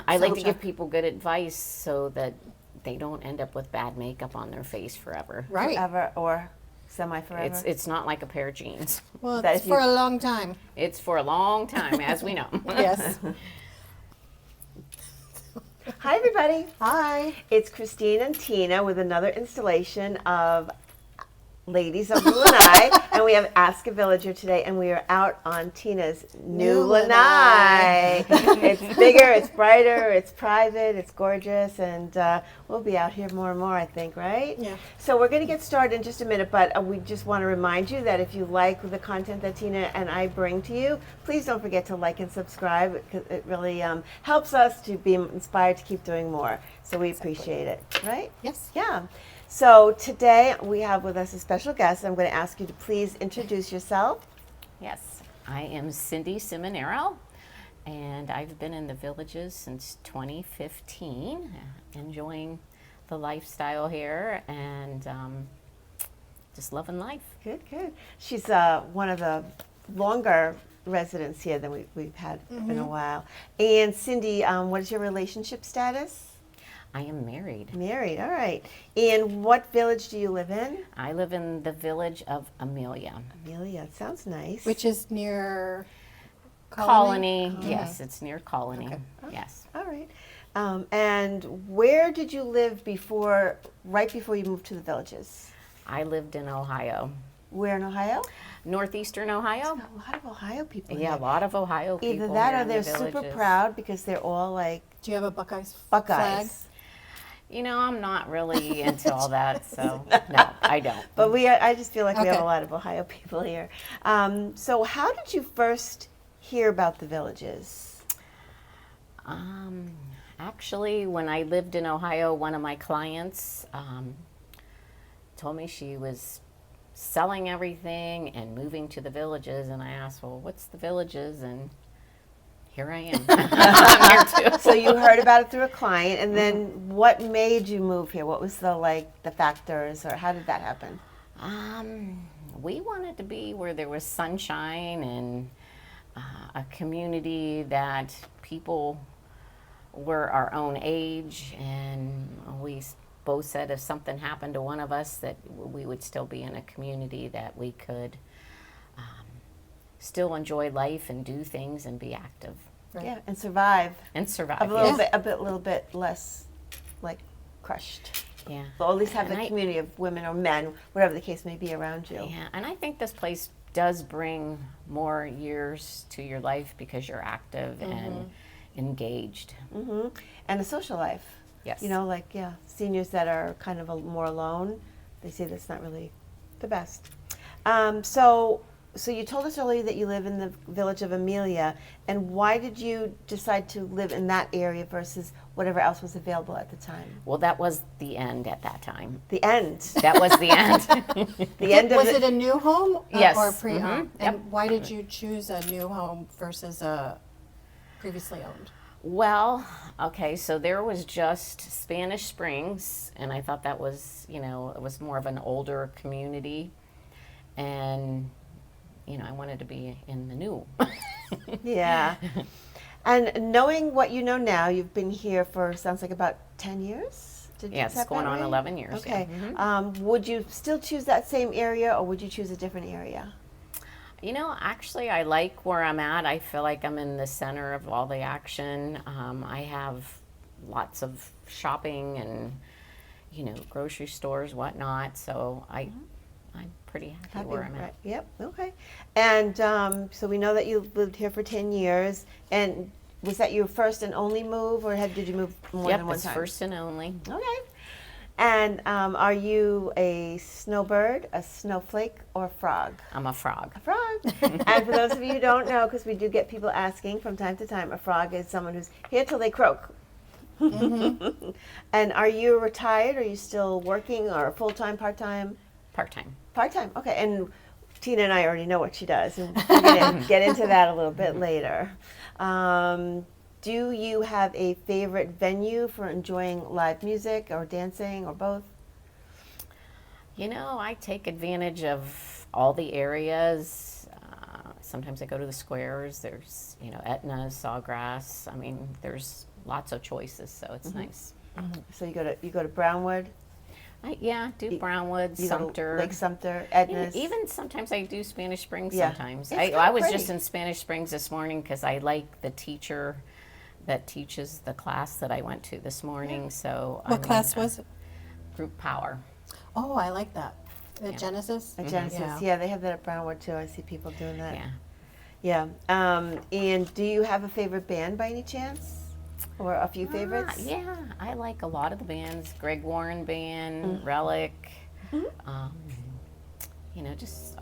I like to give people good advice so that they don't end up with bad makeup on their face forever. Right. Forever or semi-forever. It's not like a pair of jeans. Well, That it's if you- for a long time. It's for a long time, as we know. Yes. Hi, everybody. Hi. It's Christine and Tina with another installation of Ladies of Lanai, and we have Ask a Villager today, and we are out on Tina's new New Lanai. It's bigger, it's brighter, it's private, it's gorgeous, and we'll be out here more and more, I think, right? Yeah. So we're going to get started in just a minute, but we just want to remind you that if you like the content that Tina and I bring to you, please don't forget to like and subscribe, because it really helps us to be inspired to keep doing more. So we appreciate it, right? Yes. Yeah. So today we have with us a special guest. I'm going to ask you to please introduce yourself. Yes, I am Cindy Ciminero, and I've been in the Villages since 2015, enjoying the lifestyle here and just loving life. Good, good. She's one of the longer residents here than we've had in a while. And Cindy, what is your relationship status? I am married. Married, all right. And what village do you live in? I live in the village of Amelia. Amelia, sounds nice. Which is near Colony. Yes, it's near Colony. Okay. Yes. All right. And where did you live right before you moved to the Villages? I lived in Ohio. Where in Ohio? Northeastern Ohio? A lot of Ohio people. Yeah, a here. lot of Ohio people. Either that here or in the they're super Villages. proud because they're all like Do you have a Buckeyes Buckeyes. flag? You know, I'm not really into all that, so no, I don't. But I just feel like we have Okay. a lot of Ohio people here. So how did you first hear about the Villages? Actually, when I lived in Ohio, one of my clients told me she was selling everything and moving to the Villages, and I asked, well, what's the Villages? And here I am. I'm here too. So you heard about it through a client, and then what made you move here? What was the factors, or how did that happen? We wanted to be where there was sunshine and a community that people were our own age, and we both said if something happened to one of us that we would still be in a community that we could still enjoy life and do things and be active. Right. Yeah, and survive. And survive. A little yes. bit less like crushed. Yeah. Or at least have And a I- community of women or men, whatever the case may be, around you. Yeah, and I think this place does bring more years to your life because you're active and engaged. And a social life. Yes. You know, seniors that are kind of more alone, they say that's not really the best. So you told us earlier that you live in the village of Amelia, and why did you decide to live in that area versus whatever else was available at the time? Well, that was the end at that time. The end. That was the end. The end of Was it a new home Yes. or pre-owned? Yep. And why did you choose a new home versus a previously owned? Well, okay, so there was just Spanish Springs, and I thought that was, it was more of an older community, and, I wanted to be in the new. Yeah. And knowing what you know now, you've been here for, sounds like about 10 years? Yeah, Is it's that going about on right? 11 years. Okay. Yeah. Would you still choose that same area, or would you choose a different area? Actually, I like where I'm at. I feel like I'm in the center of all the action. I have lots of shopping and, grocery stores, whatnot. So I'm pretty happy where I'm at. Right. Yep. Okay. And so we know that you lived here for 10 years. And was that your first and only move, or did you move more Yep, than one it's time? first and only. Okay. And are you a snowbird, a snowflake, or a frog? I'm a frog. A frog. And for those of you who don't know, because we do get people asking from time to time, a frog is someone who's here till they croak. And are you retired? Are you still working, or full-time, part-time? Part-time. Part-time, okay. And Tina and I already know what she does, and we're going to get into that a little bit later. Do you have a favorite venue for enjoying live music or dancing or both? I take advantage of all the areas. Sometimes I go to the squares. There's, Etna, Sawgrass. I mean, there's lots of choices, so it's nice. So you go to Brownwood, Yeah, do Brownwood, you go to Sumter. Lake Sumter, Edna's. Even sometimes I do Spanish Springs Yeah. sometimes. It's I kinda was pretty. just in Spanish Springs this morning because I like the teacher that teaches the class that I went to this morning. So What class was it? Group Power. Oh, I like that. The Genesis? At Genesis, Yeah. yeah, they have that at Brownwood too. I see people doing that. Yeah. Yeah. And do you have a favorite band by any chance, or a few favorites? Yeah, I like a lot of the bands. Greg Warren Band, Mm-hmm. Relic. You know, just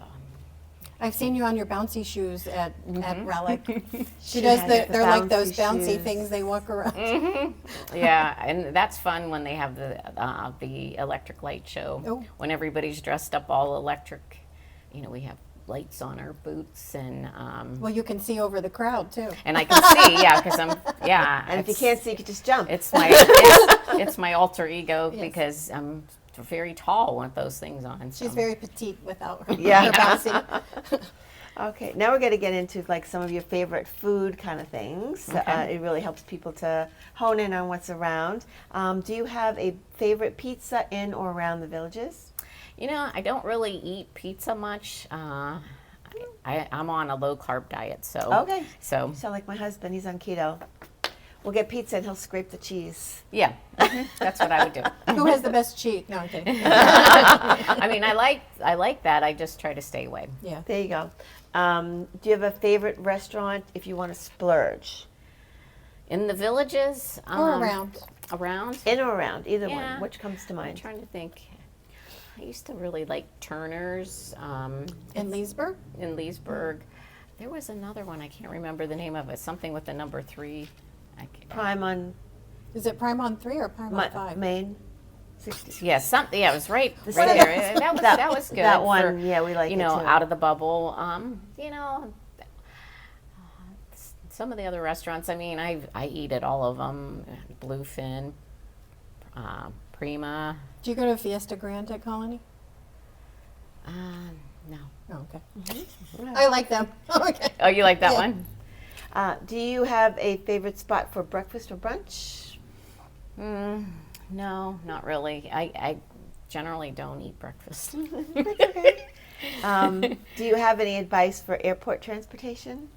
I've seen you on your bouncy shoes at Relic. She She does has the, the they're like those bouncy bouncy shoes. things they walk around. yeah, and that's fun when they have the electric light show. Oh. When everybody's dressed up all electric, you know, we have lights on our boots and Well, you can see over the crowd too. I can see, yeah, because I'm And if you can't see, you can just jump. it's my it's my alter ego because I'm very tall with those things on. So. She's very petite without her, Yeah. her bouncy. Okay, now we're going to get into like some of your favorite food kind of things. Okay. It really helps people to hone in on what's around. Do you have a favorite pizza in or around the Villages? You know, I don't really eat pizza much. I'm on a low carb diet, so Okay. So You sound like my husband. He's on keto. We'll get pizza and he'll scrape the cheese. yeah, that's what I would do. Who has the best cheek? No, I'm kidding. I mean, I like that. I just try to stay away. Yeah. There you go. Do you have a favorite restaurant if you want to splurge? In the Villages Or around. Around. In or around, either Yeah. one. Which comes to I'm mind? trying to think. I used to really like Turner's In Leesburg? in Leesburg. There was another one. I can't remember the name of it. Something with the number 3. Prime on Is it Prime on 3 or Prime on 5? Main. 60. Yeah, something. Yeah, it was right The there. same- That was good. That one, for, yeah, we like you it know, too. out of the bubble. You know, some of the other restaurants. I mean, I eat at all of them. Bluefin, Prima. Do you go to Fiesta Grande at Colony? No. Oh, okay. I like them. Okay. Oh, you like that Yeah. one? Do you have a favorite spot for breakfast or brunch? No, not really. I generally don't eat breakfast. That's okay. Do you have any advice for airport transportation?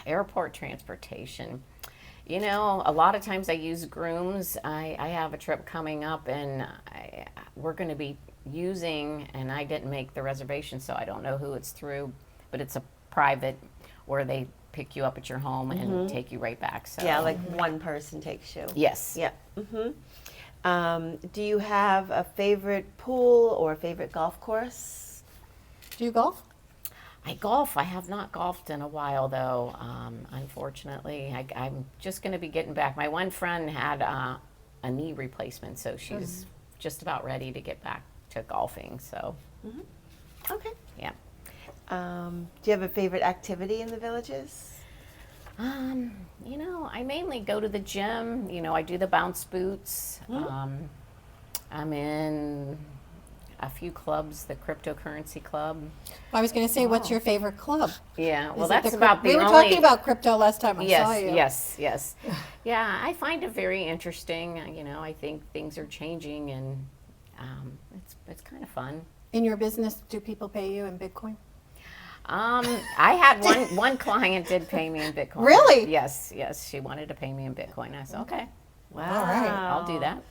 Airport transportation. You know, a lot of times I use grooms. I have a trip coming up, and we're going to be using, and I didn't make the reservation, so I don't know who it's through, but it's a private where they pick you up at your home and take you right back. So Yeah, like one person takes you. yes. Yeah. Do you have a favorite pool or a favorite golf course? Do you golf? I golf. I have not golfed in a while, though. Unfortunately, I'm just going to be getting back. My one friend had a knee replacement, so she's just about ready to get back to golfing. So, Okay. yeah. Do you have a favorite activity in the Villages? You know, I mainly go to the gym. You know, I do the bounce boots. I'm in a few clubs, the cryptocurrency club. I was going to say, what's your favorite club? Yeah, well, Is it that's the about the we were only. talking about crypto last time I saw you. Yes. Yeah, I find it very interesting. You know, I think things are changing, and it's kind of fun. In your business, do people pay you in Bitcoin? I had one client did pay me in Bitcoin. Really? Yes. She wanted to pay me in Bitcoin. I said, okay, Wow. All right. I'll do that.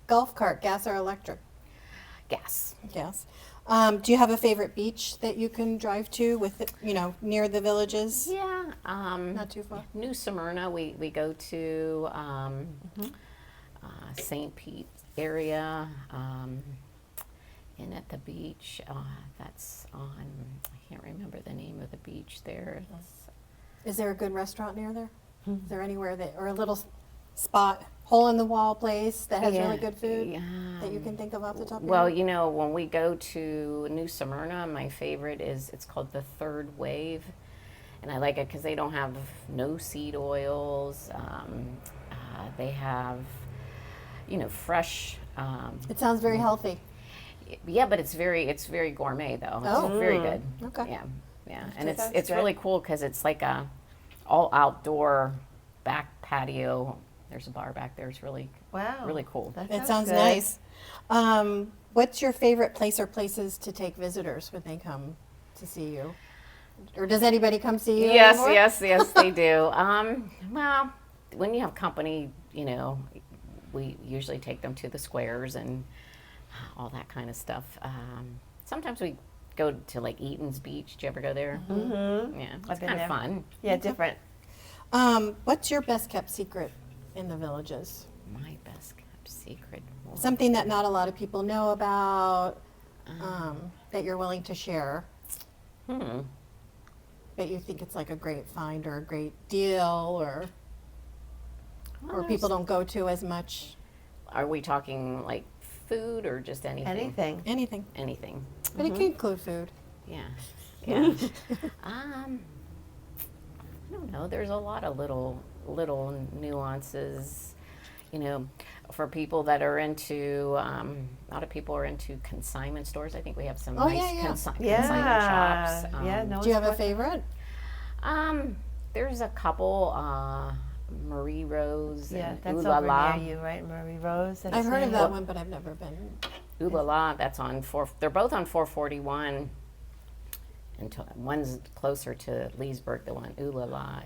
Golf cart, gas or electric? Gas. Gas. Do you have a favorite beach that you can drive to with, near the Villages? Yeah. Not too far. New Smyrna. We go to St. Pete area. And at the beach, that's on. I can't remember the name of the beach there. Is there a good restaurant near there? Is there anywhere or a little spot, hole in the wall place that has really good food that you can think of off the top of your Well, head? you know, when we go to New Smyrna, my favorite it's called the Third Wave, and I like it because they don't have no seed oils. They have, fresh. It sounds very healthy. Yeah, but it's very gourmet though. Oh. It's very good. Okay. Yeah, and That sounds it's good. really cool because it's like a all outdoor back patio. There's a bar back there. It's really, Wow. really cool. It sounds good. nice. What's your favorite place or places to take visitors when they come to see you? Or does anybody come see you Yes, anymore? yes, they do. Well, when you have company, we usually take them to the squares and all that kind of stuff. Sometimes we go to like Eaton's Beach. Did you ever go there? Mm-hmm. Yeah, I've it's been kind there. of fun. Yeah, different. What's your best kept secret in the Villages? My best kept secret. Well, Something that not a lot of people know about, that you're willing to share, Hmm. that you think it's like a great find or a great deal, or people don't go to as much. Are we talking like food or just anything? Anything. Anything. Anything. But it can include food. Yeah. Yeah. I don't know. There's a lot of little nuances, for people that are into. A lot of people are into consignment stores. I think we have some Oh, nice yeah, yeah. consignment shops. Yeah, no Do you have a one's favorite? There's a couple. Marie Rose Yeah, and that's Ooh La over La. near you, right? Marie Rose. That's I've heard of near that you. one, but I've never been. Ooh La La. That's on They're both on 441. And one's closer to Leesburg. The one Ooh La La.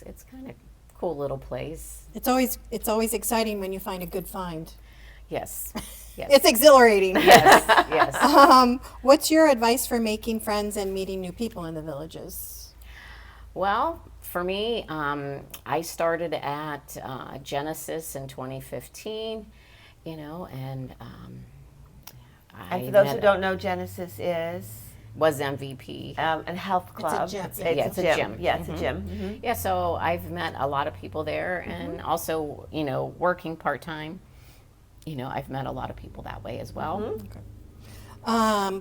It's kind of cool little place. It's always exciting when you find a good find. Yes. Yes. It's exhilarating. yes. Yes. What's your advice for making friends and meeting new people in the Villages? Well, for me, I started at Genesis in 2015, and And for those who don't know, Genesis is was MVP. a health club. gym. It's Yeah, it's a gym. Yeah, it's a gym. Mhm. Yeah, so I've met a lot of people there, and also, working part time. I've met a lot of people that way as well.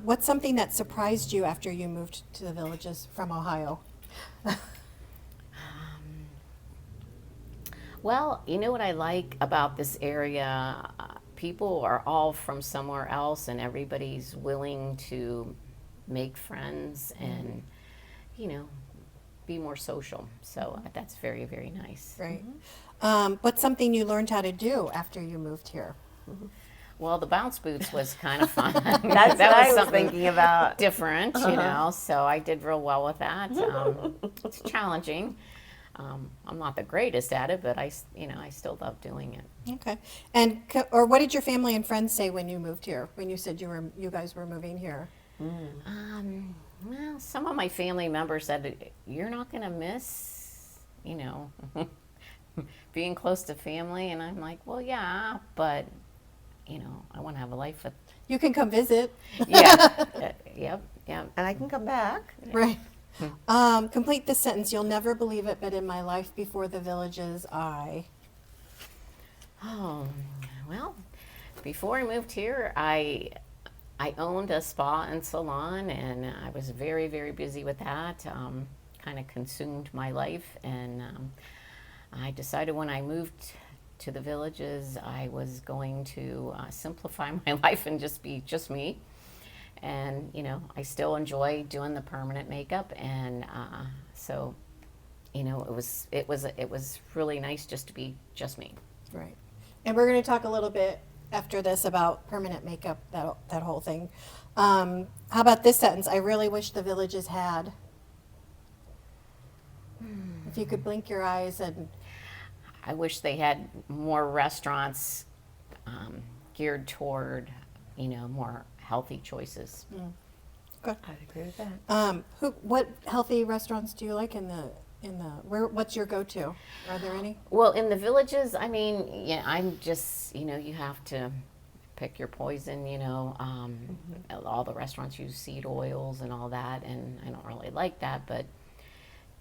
What's something that surprised you after you moved to the Villages from Ohio? Well, you know what I like about this area? People are all from somewhere else, and everybody's willing to make friends and, be more social. So that's very, very nice. Right. What's something you learned how to do after you moved here? Well, the bounce boots was kind of fun. That's that what I was something thinking about. different, so I did real well with that. It's challenging. I'm not the greatest at it, but I still love doing it. Okay. And or what did your family and friends say when you moved here? When you said you guys were moving here? Well, some of my family members said, "You're not going to miss, being close to family," and I'm like, "Well, yeah, but I want to have a life with." You can come visit. Yeah. Yep. And I can come back. Right. Complete this sentence. You'll never believe it, but in my life before the Villages, Oh, well, before I moved here, I owned a spa and salon, and I was very, very busy with that. Kind of consumed my life, and I decided when I moved to the Villages, I was going to simplify my life and just be just me. And I still enjoy doing the permanent makeup, and so it was really nice just to be just me. right. And we're going to talk a little bit after this about permanent makeup, that whole thing. How about this sentence? I really wish the Villages had. If you could blink your eyes and. I wish they had more restaurants geared toward more healthy choices. Good. I'd agree with that. What healthy restaurants do you like what's your go-to? Are there any? Well, in the Villages, I mean, yeah, I'm just, you have to pick your poison, all the restaurants use seed oils and all that, and I don't really like that, but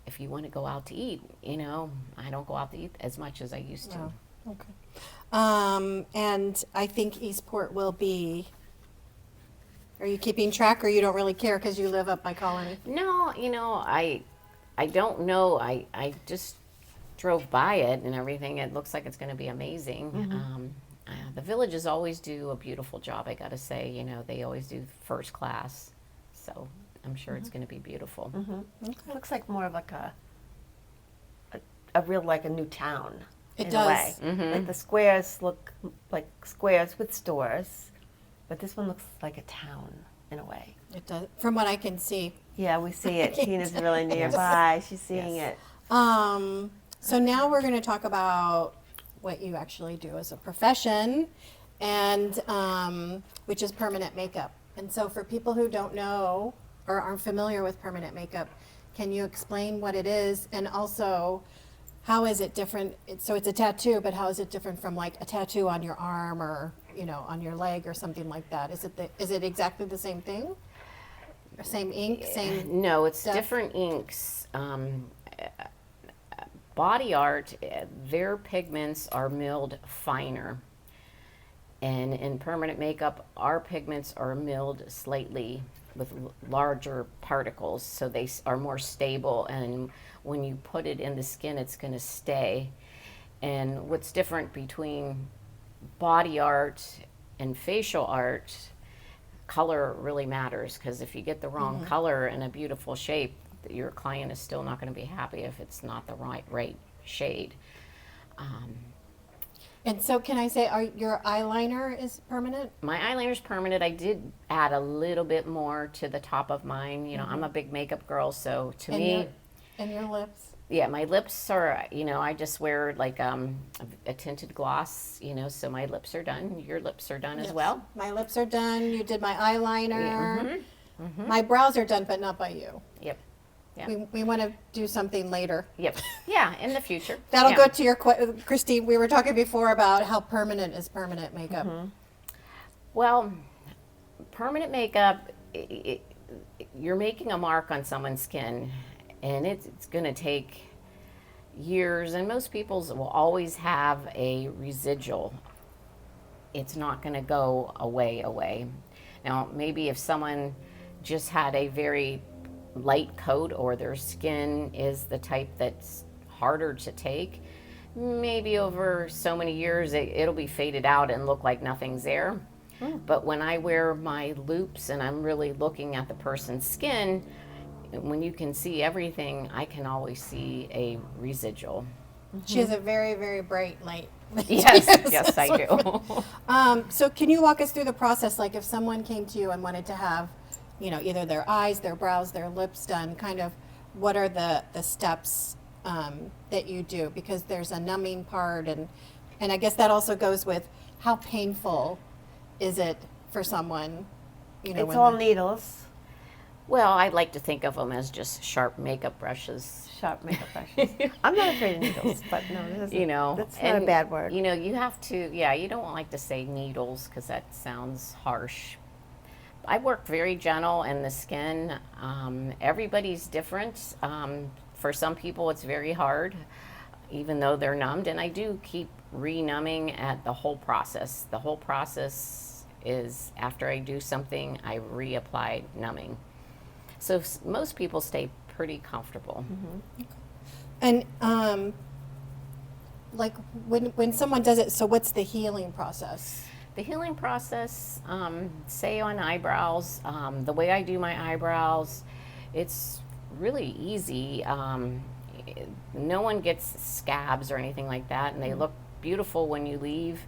if you want to go out to eat, I don't go out to eat as much as I used to. Oh, okay. And I think Eastport will be. Are you keeping track, or you don't really care because you live up by Colony? No, I don't know. I just drove by it and everything. It looks like it's going to be amazing. The Villages always do a beautiful job, I got to say. They always do first class. So I'm sure it's going to be beautiful. It looks like more of like a real, like a new town. It in does. a way. Like the squares look like squares with stores, but this one looks like a town in a way. It does, from what I can see. Yeah, we see it. Tina's really nearby. She's seeing it. So now we're going to talk about what you actually do as a profession, and which is permanent makeup. And so for people who don't know or aren't familiar with permanent makeup, can you explain what it is, and also how is it different? So it's a tattoo, but how is it different from like a tattoo on your arm or, you know, on your leg or something like that? Is it exactly the same thing? Same ink, same? No, it's stuff? different inks. Body art, their pigments are milled finer. And in permanent makeup, our pigments are milled slightly with larger particles, so they are more stable, and when you put it in the skin, it's going to stay. And what's different between body art and facial art, color really matters, because if you get the wrong color in a beautiful shape, your client is still not going to be happy if it's not the right shade. And so can I say, your eyeliner is permanent? My eyeliner's permanent. I did add a little bit more to the top of mine. You know, I'm a big makeup girl, so to me, And your lips? yeah, my lips are, you know, I just wear like a tinted gloss, you know, so my lips are done. Your lips are done as well. My lips are done. You did my eyeliner. Yeah, My brows are done, but not by you. Yep. Yeah. We want to do something later. Yep. Yeah, in the future. That'll Yeah. go to your Christine. We were talking before about how permanent is permanent makeup. Well, permanent makeup, you're making a mark on someone's skin, and it's going to take years, and most people's will always have a residual. It's not going to go away. Now, maybe if someone just had a very light coat, or their skin is the type that's harder to take, maybe over so many years it'll be faded out and look like nothing's there. But when I wear my loupes and I'm really looking at the person's skin, when you can see everything, I can always see a residual. She has a very, very bright light. Yes, I do. So can you walk us through the process? Like if someone came to you and wanted to have, you know, either their eyes, their brows, their lips done, kind of what are the steps that you do? Because there's a numbing part, and I guess that also goes with how painful is it for someone, you know, It's all needles. Well, I like to think of them as just sharp makeup brushes. Sharp makeup brushes. I'm not afraid of needles, but no, this You know, that's not a bad word. You know, you have to, yeah, you don't like to say needles because that sounds harsh. I work very gentle in the skin. Everybody's different. For some people, it's very hard, even though they're numbed. And I do keep re-numbing at the whole process. The whole process is after I do something, I reapply numbing. So most people stay pretty comfortable. And like when someone does it, so what's the healing process? The healing process, say on eyebrows, the way I do my eyebrows, it's really easy. No one gets scabs or anything like that, and they look beautiful when you leave.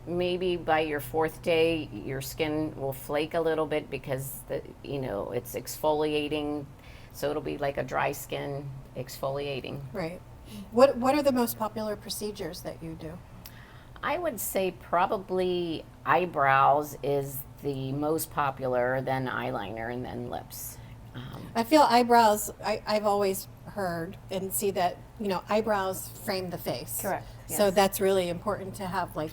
Maybe by your fourth day, your skin will flake a little bit because it's exfoliating, so it'll be like a dry skin exfoliating. Right. What are the most popular procedures that you do? I would say probably eyebrows is the most popular, then eyeliner, and then lips. I feel eyebrows, I've always heard and see that, eyebrows frame the face. Correct, So yes. that's really important to have like,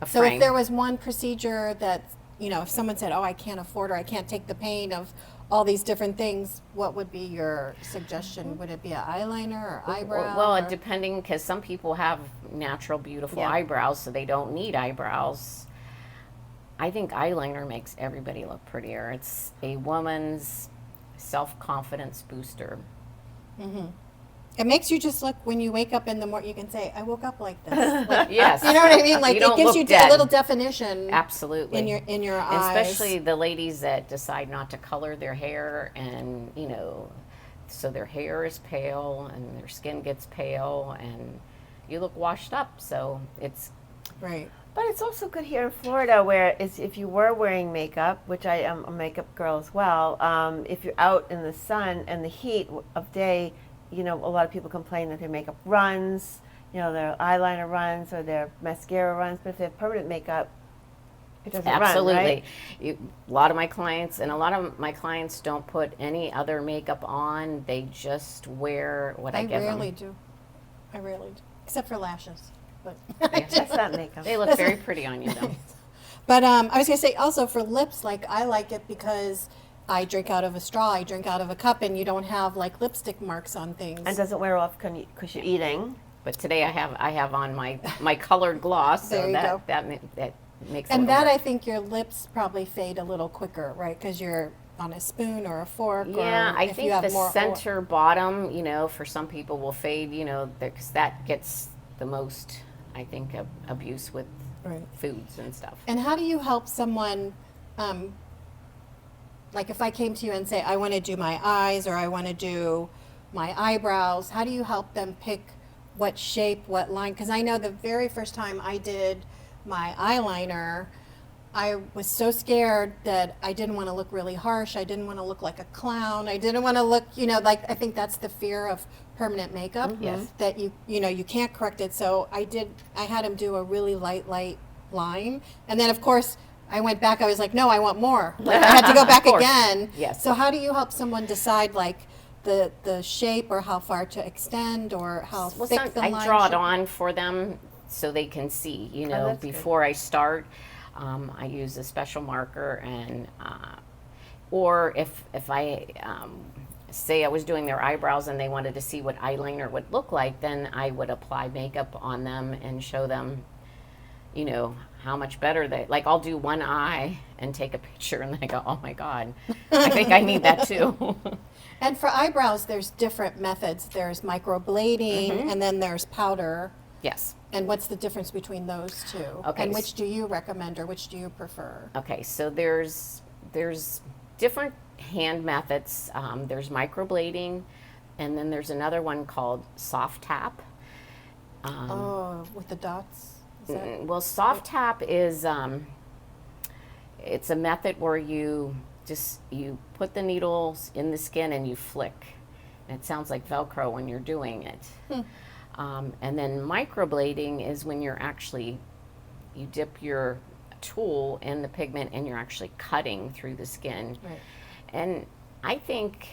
A so if frame. there was one procedure that, if someone said, oh, I can't afford or I can't take the pain of all these different things, what would be your suggestion? Would it be an eyeliner or eyebrow? Well, or- depending, because some people have natural, beautiful Yeah. eyebrows, so they don't need eyebrows. I think eyeliner makes everybody look prettier. It's a woman's self-confidence booster. It makes you just look, when you wake up in the morning, you can say, I woke up like this. Like, Yes. you know what I mean? Like You it don't gives look you dead. a little definition Absolutely. in your eyes. Especially the ladies that decide not to color their hair and, so their hair is pale and their skin gets pale and you look washed up. So it's Right. But it's also good here in Florida where if you were wearing makeup, which I am a makeup girl as well, if you're out in the sun and the heat of day, you know, a lot of people complain that their makeup runs, you know, their eyeliner runs or their mascara runs, but if they have permanent makeup, it doesn't absolutely. run, right? A lot of my clients don't put any other makeup on. They just wear what I give rarely them. do. I rarely do, except for lashes. But That's not makeup. They look very pretty on you, though. But I was gonna say also for lips, like I like it because I drink out of a straw, I drink out of a cup, and you don't have like lipstick marks on things. And doesn't wear off because you're eating. But today I have on my colored gloss, There so you go. that makes it And a that little I think your lips probably fade a little quicker, right? Because you're on a spoon or a fork. yeah, or I if think you have the more center bottom, you know, for some people will fade, you know, because that gets the most, I think, abuse with Right. foods and stuff. And how do you help someone, like if I came to you and say, I want to do my eyes or I want to do my eyebrows, how do you help them pick what shape, what line? Because I know the very first time I did my eyeliner, I was so scared that I didn't want to look really harsh. I didn't want to look like a clown. I didn't want to look, you know, like I think that's the fear of permanent makeup. Yes. That you know, you can't correct it. So I had him do a really light line. And then of course I went back, I was like, no, I want more. Like, I had to go back Of course. again. Yes. So how do you help someone decide like the shape or how far to extend or how Well, thick the line I draw it should- on for them so they can see, you know, that's good. before I start. I use a special marker, and or if I say I was doing their eyebrows and they wanted to see what eyeliner would look like, then I would apply makeup on them and show them, you know, how much better they, like I'll do one eye and take a picture and they go, oh my God, I think I need that too. And for eyebrows, there's different methods. There's microblading Mm-hmm. and then there's powder. Yes. And what's the difference between those two? Okay, And s- which do you recommend or which do you prefer? Okay, so there's different hand methods. There's microblading, and then there's another one called soft tap. Oh, with the dots? Is that- Well, soft tap is it's a method where you put the needles in the skin and you flick. And it sounds like Velcro when you're doing it. And then microblading is when you dip your tool in the pigment and you're actually cutting through the skin. Right. And I think,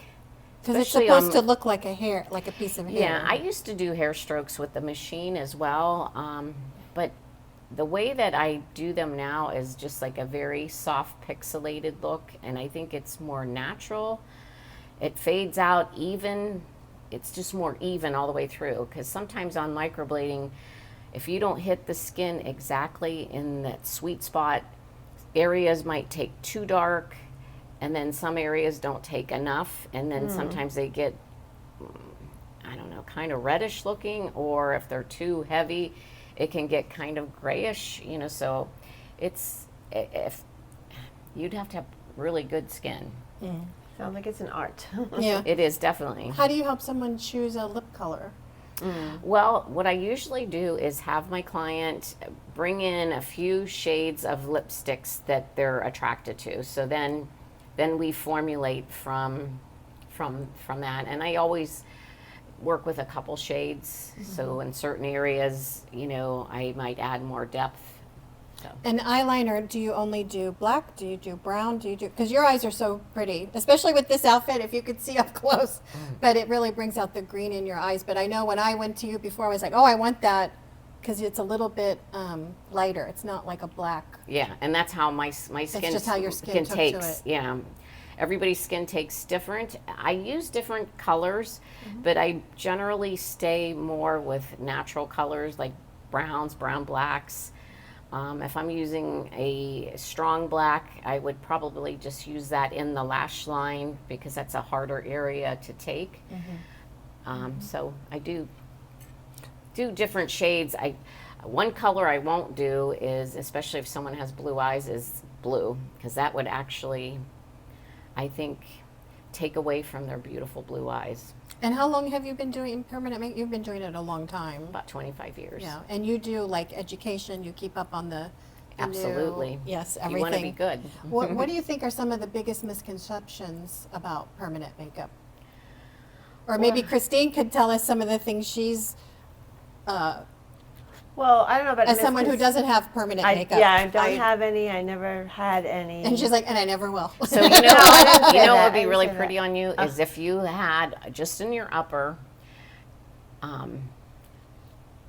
Because it's especially supposed on- to look like a hair, like a piece of hair. yeah, I used to do hair strokes with the machine as well, but the way that I do them now is just like a very soft pixelated look, and I think it's more natural. It fades out even, it's just more even all the way through, because sometimes on microblading, if you don't hit the skin exactly in that sweet spot, areas might take too dark, and then some areas don't take enough, and then sometimes they get, I don't know, kind of reddish looking, or if they're too heavy, it can get kind of grayish, you know, so if you'd have to have really good skin. Sounds like it's an art. Yeah. It is definitely. How do you help someone choose a lip color? Well, what I usually do is have my client bring in a few shades of lipsticks that they're attracted to. So then we formulate from that, and I always work with a couple shades. So in certain areas, you know, I might add more depth. So. And eyeliner, do you only do black? Do you do brown? Do you do, because your eyes are so pretty, especially with this outfit, if you could see up close. But it really brings out the green in your eyes. But I know when I went to you before, I was like, oh, I want that, because it's a little bit lighter. It's not like a black. Yeah, and that's how my skin just how your skin took to takes. it. Yeah, everybody's skin takes different. I use different colors, but I generally stay more with natural colors like browns, brown blacks. If I'm using a strong black, I would probably just use that in the lash line because that's a harder area to take. So I do different shades. One color I won't do is, especially if someone has blue eyes, is blue, because that would actually, I think, take away from their beautiful blue eyes. And how long have you been doing permanent makeup? You've been doing it a long time. About 25 years. Yeah, and you do like education. You keep up on the Absolutely. new, yes, You everything. want to be good. What do you think are some of the biggest misconceptions about permanent makeup? Or maybe Christine could tell us some of the things she's, Well, I don't know about as someone who doesn't have permanent makeup. Yeah, I don't have any. I never had any. And she's like, and I never will. So you know, I didn't say you know what that. would be I really didn't say pretty that. on you is if you had just in your upper,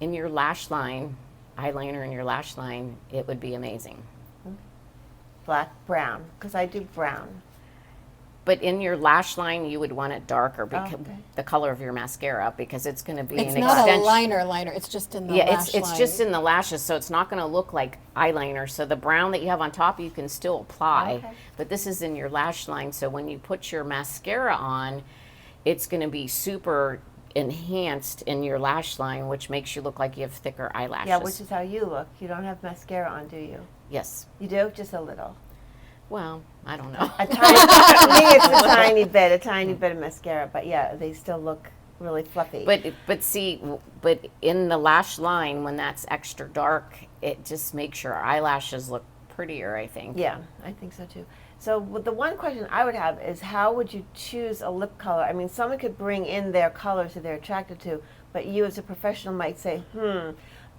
in your lash line, eyeliner in your lash line, it would be amazing. Black, brown, because I do brown. But in your lash line, you would want it darker because okay. the color of your mascara, because it's going to be It's an not extension. a liner. It's just in the Yeah, lash it's line. just in the lashes, so it's not going to look like eyeliner. So the brown that you have on top, you can still apply, Okay. but this is in your lash line. So when you put your mascara on, it's going to be super enhanced in your lash line, which makes you look like you have thicker eyelashes. Yeah, which is how you look. You don't have mascara on, do you? Yes. You do? Just a little. Well, I don't know. A tiny, to me, it's a tiny bit of mascara. But yeah, they still look really fluffy. But in the lash line, when that's extra dark, it just makes your eyelashes look prettier, I think. yeah, I think so too. So the one question I would have is, how would you choose a lip color? I mean, someone could bring in their colors that they're attracted to, but you as a professional might say,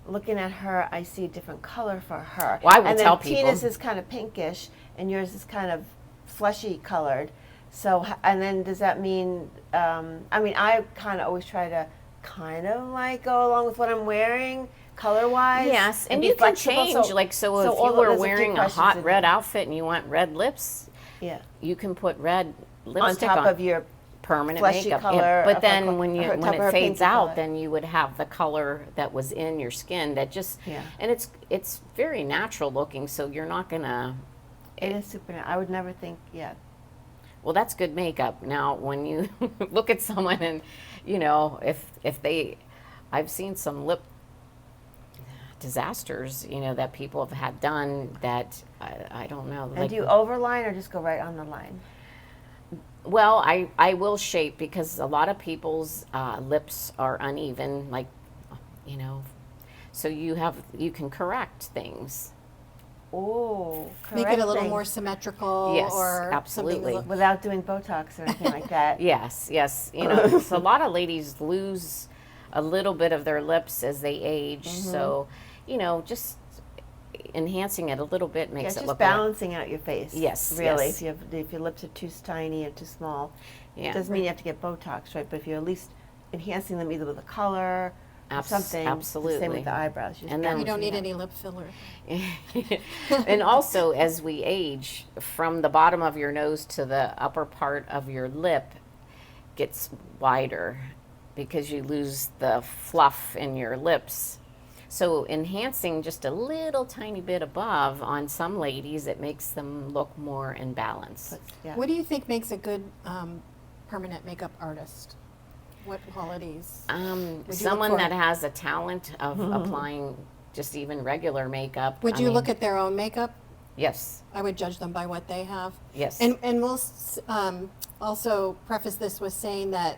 looking at her, I see a different color for her. Well, I will and then tell people. Tina's is kind of pinkish, and yours is kind of fleshy colored. So, and then does that mean, I mean, I kind of always try to kind of like go along with what I'm wearing color-wise. Yes, and be you can flexible. change. So if all you were there's a few wearing a questions hot in red there. outfit and you want red lips, Yeah. you can put red On lipstick top of your permanent fleshy makeup. color But of then her when top of it her fades pinky out, color. then you would have the color that was in your skin that just Yeah. and it's very natural looking. So you're not gonna. It is super. I would never think. Yeah. Well, that's good makeup. Now, when you look at someone and you know if they, I've seen some lip disasters, you know, that people have had done that I don't know. And do you overline or just go right on the line? Well, I will shape because a lot of people's lips are uneven, like, you know, so you can correct things. Oh, Make it a little more symmetrical. Yes, or absolutely. something without doing Botox or anything like that. Yes, you know, so a lot of ladies lose a little bit of their lips as they age, so, you know, just enhancing it a little bit Yeah, makes it's it just look balancing out your face. Yes, really. yes. If your lips are too tiny or too small, Yeah. it doesn't mean you have to get Botox, right? But if you're at least enhancing them either with a color or something. absolutely. Same with the eyebrows. You just And then- You don't need balancing any lip filler. And also, as we age, from the bottom of your nose to the upper part of your lip gets wider because you lose the fluff in your lips. So enhancing just a little tiny bit above on some ladies, it makes them look more in balance. that. Yeah. What do you think makes a good permanent makeup artist? What qualities? Would you look Someone for? that has a talent of applying just even regular makeup. Would I you mean, look at their own makeup? Yes, I would judge them by what they have. yes. And we'll also preface this with saying that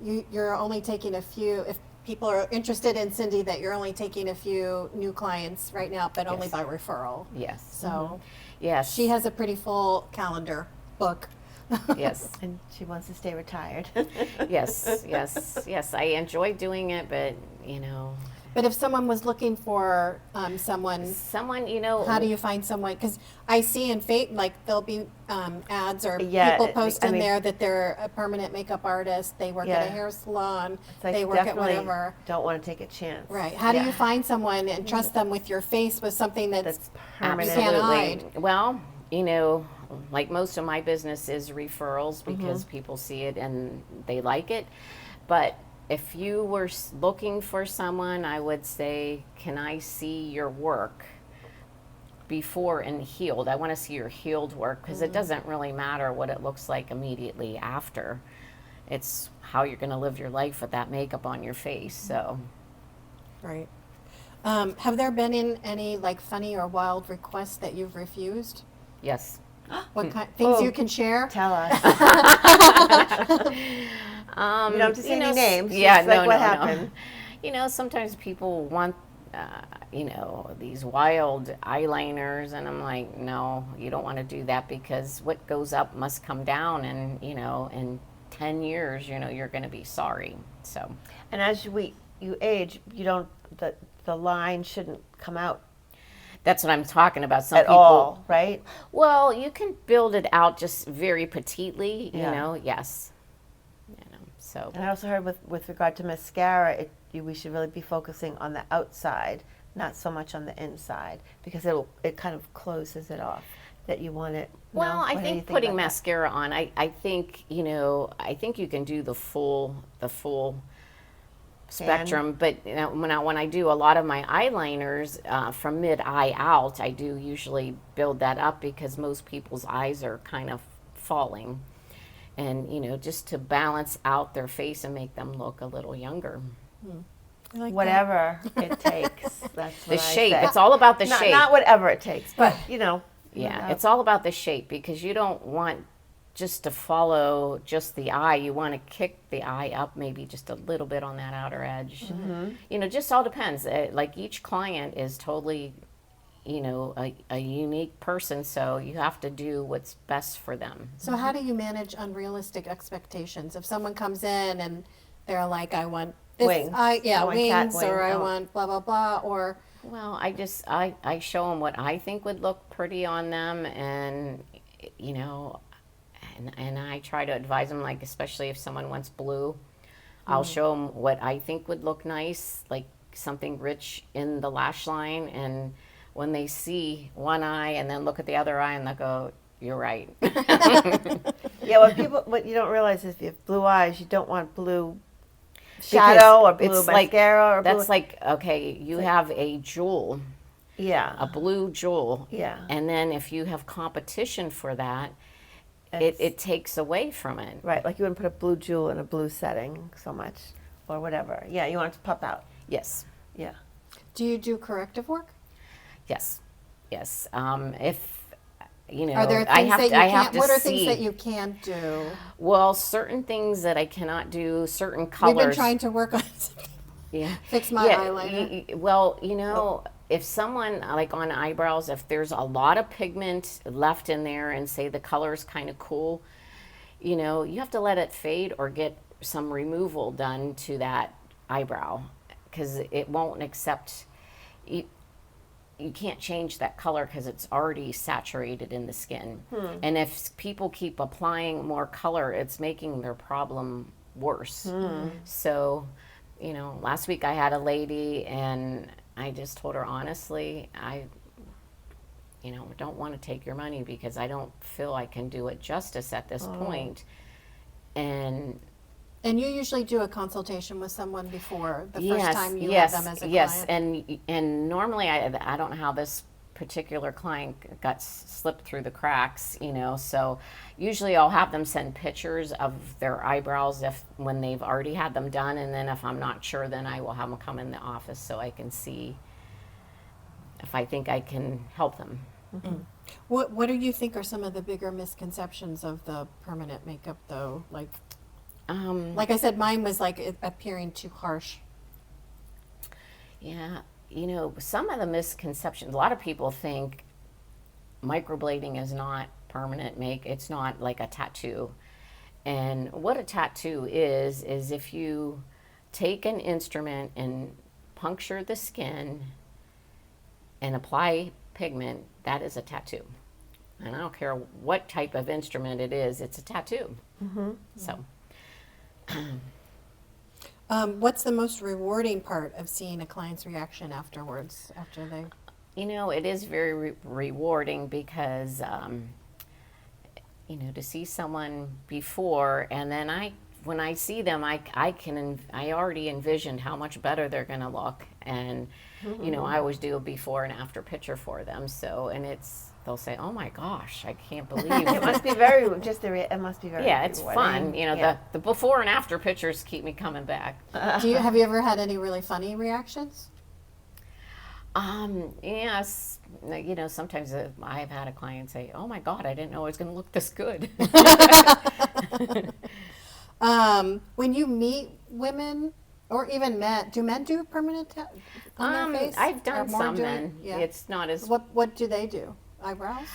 you're only taking a few, if people are interested in Cindy, that you're only taking a few new clients right now, but only Yes. by referral. Yes. So Yes. she has a pretty full calendar book. Yes. And she wants to stay retired. Yes. I enjoy doing it, but you know, But if someone was looking for someone, you know, how do you find someone? Because I see in like there'll be ads or Yeah, people post I in mean- there that they're a permanent makeup artist. They work at a Yeah. hair salon. It's like They work at definitely whatever. don't want to take a chance. Right. How do Yeah. you find someone and trust them with your face with something that's That's permanent? You can't absolutely. hide. Well, you know, like most of my business is referrals because people see it and they like it. But if you were looking for someone, I would say, can I see your work before and healed? I want to see your healed work because it doesn't really matter what it looks like immediately after. It's how you're going to live your life with that makeup on your face. So, right. Have there been any like funny or wild requests that you've refused? yes. What kind things you can share? Tell us. You don't have to say any s- names. Yeah, just like no, what no, happened. no. Sometimes people want, these wild eyeliners, and I'm like, no, you don't want to do that because what goes up must come down, and in 10 years, you're going to be sorry. So And as you age, you don't the line shouldn't come out that's what I'm talking about. Some at people, all, right? well, you can build it out just very petitely, Yeah. yes. So And I also heard with regard to mascara, we should really be focusing on the outside, not so much on the inside, because it kind of closes it off. That you want it. well, no? I What do you think putting about that? mascara on, I think I think you can do the full spectrum. But when I do a lot of my eyeliners from mid eye out, I do usually build that up because most people's eyes are kind of falling, and just to balance out their face and make them look a little younger. I like that. Whatever it takes. That's The what I shape, say. it's all about the not, shape. Not whatever it takes, but Yeah, it's all about the shape because you don't want just to follow just the eye. You want to kick the eye up maybe just a little bit on that outer edge. Just all depends. Like each client is totally, a unique person, so you have to do what's best for them. So how do you manage unrealistic expectations? If someone comes in and they're like, I want this, Wings. I want cat wings, or wing. I Oh. want blah, blah, blah, or Well, I show them what I think would look pretty on them, and and I try to advise them, like especially if someone wants blue, I'll show them what I think would look nice, like something rich in the lash line, and when they see one eye and then look at the other eye and they'll go, "You're right." Yeah, what you don't realize is if you have blue eyes, you don't want blue shadow or blue it's like- mascara or That's blue. like, okay, you have a jewel, Yeah. a blue jewel, Yeah. and then if you have competition for that, It's- it takes away from it. Right, like you wouldn't put a blue jewel in a blue setting so much, or whatever. Yeah, you want it to pop out. Yes. Yeah. do you do corrective work? Yes, yes. If Are there things I have that to, you I have can't, to what are see. things that you can't do? Well, certain things that I cannot do, certain colors. We've been trying to work on Yeah. fix my Yeah, eyeliner. well, if someone like on eyebrows, if there's a lot of pigment left in there, and say the color is kind of cool, you have to let it fade or get some removal done to that eyebrow because it won't accept. You can't change that color because it's already saturated in the skin. And if people keep applying more color, it's making their problem worse. So, last week I had a lady and I just told her honestly, I don't want to take your money because I don't feel I can do it justice at this point. And And you usually do a consultation with someone before the yes, first time you yes, have them as a yes. client? And normally I don't know how this particular client got slipped through the cracks, so usually I'll have them send pictures of their eyebrows when they've already had them done, and then if I'm not sure, then I will have them come in the office so I can see if I think I can help them. What do you think are some of the bigger misconceptions of the permanent makeup, though? Like I said, mine was like it appearing too harsh. Yeah, some of the misconceptions, a lot of people think microblading is not permanent make, it's not like a tattoo. And what a tattoo is if you take an instrument and puncture the skin and apply pigment, that is a tattoo. And I don't care what type of instrument it is, it's a tattoo. So. What's the most rewarding part of seeing a client's reaction afterwards, after they? It is very rewarding because, to see someone before and then when I see them, I already envisioned how much better they're going to look. And, I always do a before and after picture for them. So, and they'll say, "Oh my gosh, I can't believe It it." must be very, it must be very Yeah, it's rewarding. fun. Yeah. The before and after pictures keep me coming back. Have you ever had any really funny reactions? Yes, sometimes I've had a client say, "Oh my God, I didn't know I was going to look this good." When you meet women or even men, do men do permanent on their face? I've Or done more some do it? men. Yeah. It's not as What do they do? Eyebrows?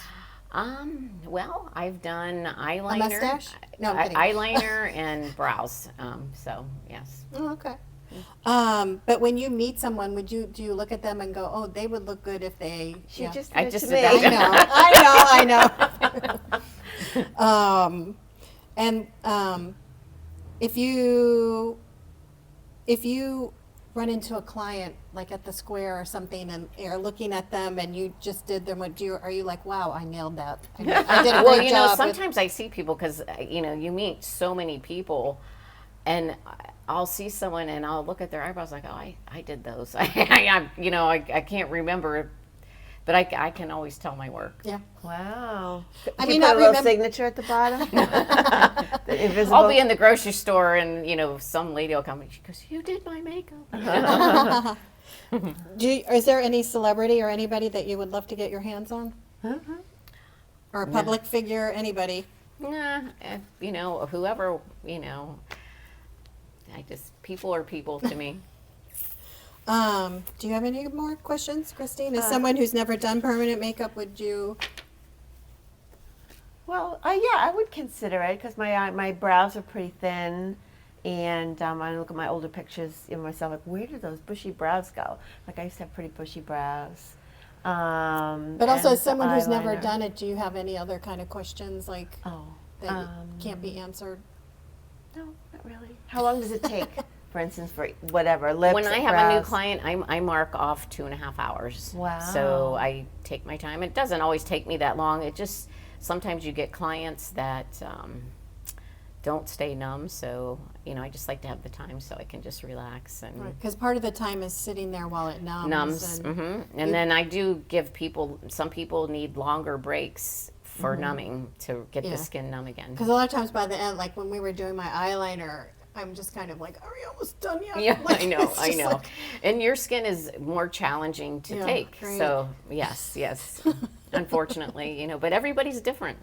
well. I've done eyeliner, mustache? No, I'm kidding. eyeliner and brows. So yes. Oh, okay. But when you meet someone, do you look at them and go, "Oh, they would look good if they"? She yeah. just I did it just to did me. that. I know. And if you run into a client like at the square or something, and you're looking at them, and you just did them, are you like, "Wow, I nailed that"? I did a Well, great job with-" sometimes I see people because you meet so many people, and I'll see someone and I'll look at their eyebrows like, "Oh, I did those." I can't remember, but I can always tell my work. Yeah. Wow. I Can mean, you put not a little remember- signature at the bottom? The invisible. I'll be in the grocery store and some lady will come and she goes, "You did my makeup." Is there any celebrity or anybody that you would love to get your hands on? Or a public figure, anybody? Nah, whoever, people are people to me. Do you have any more questions, Christine? As someone who's never done permanent makeup, would you? Well, yeah, I would consider it because my brows are pretty thin, and I look at my older pictures of myself like, where did those bushy brows go? Like I used to have pretty bushy brows. But also, and as someone who's never eyeliner. done it, do you have any other kind of questions like Oh, that can't be answered? no, not really. How long does it take, for instance, for whatever lips? When I have a new brows? client, I mark off 2.5 hours. Wow. So I take my time. It doesn't always take me that long. It just, sometimes you get clients that don't stay numb. So, I just like to have the time so I can just relax and Because part of the time is sitting there while it numbs. And And then I do give some people need longer breaks for numbing to get Yeah. the skin numb again. Because a lot of times by the end, like when we were doing my eyeliner, I'm just kind of like, "Are we almost done yet?" Yeah, Like, I know, it's I just know. like- And your skin is more challenging to Yeah, take. great. So, yes. Unfortunately, but everybody's different.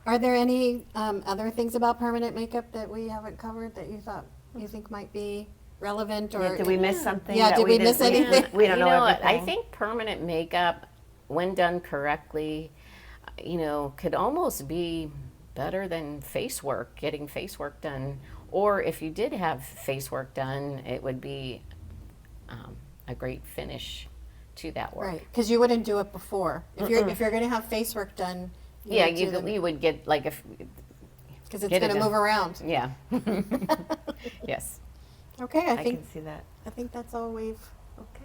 Are there any other things about permanent makeup that we haven't covered that you think might be relevant? Or Yeah, did we miss something? Yeah, that did we didn't- miss anything? We don't know What? everything. I think permanent makeup, when done correctly, could almost be better than face work, getting face work done. Or if you did have face work done, it would be a great finish to that work. Right, because you wouldn't do it before. If you're going to have face work done, Yeah, you would get because it's get it going to done. move around. Yeah. Yes. Okay, I can see that. I think that's all we've Okay.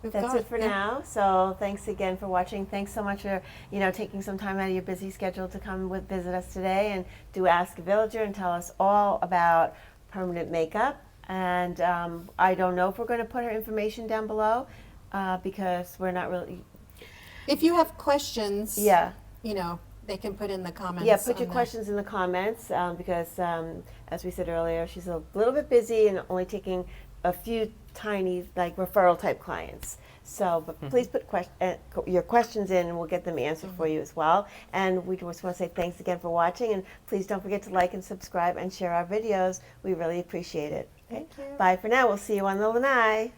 got. That's it for Yeah. now. So thanks again for watching. Thanks so much for taking some time out of your busy schedule to come visit us today and do Ask a Villager and tell us all about permanent makeup. And I don't know if we're going to put her information down below because we're not really. If you have questions, Yeah. They can put in the comments. Yeah, put your on questions in the comments because, as we said earlier, she's a little bit busy and only taking a few tiny, referral type clients. So, but please put your questions in and we'll get them answered for you as well. And we just want to say thanks again for watching, and please don't forget to like and subscribe and share our videos. We really appreciate it. Okay? Thank you. Bye for now. We'll see you on the Lanai.